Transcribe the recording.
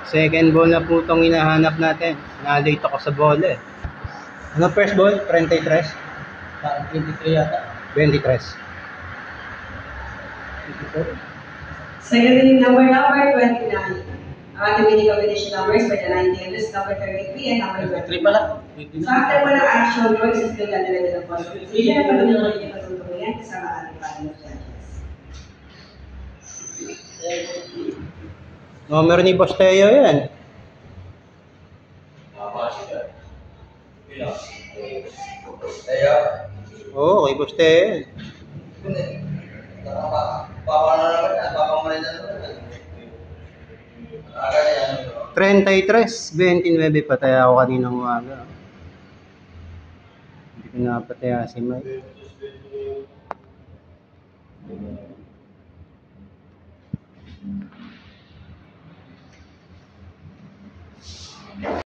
Second ball na po itong hinahanap natin. Na-late ako sa ball eh. Ano first ball? 33? 23 yata. 23. Second inning number 29. Ang ating winning combination numbers for the 9 games is number 33 and number 23 pala. So after po ng action, Royce is still gathered ng positive decision. Patuloy niyo patutuloyan kasama ating panel of judges. Numero ni Boss Teo yan. Oo, kay Boss Teo yan. 33, 29 patay ako kaninang umaga. Hindi ko napataya si Mike.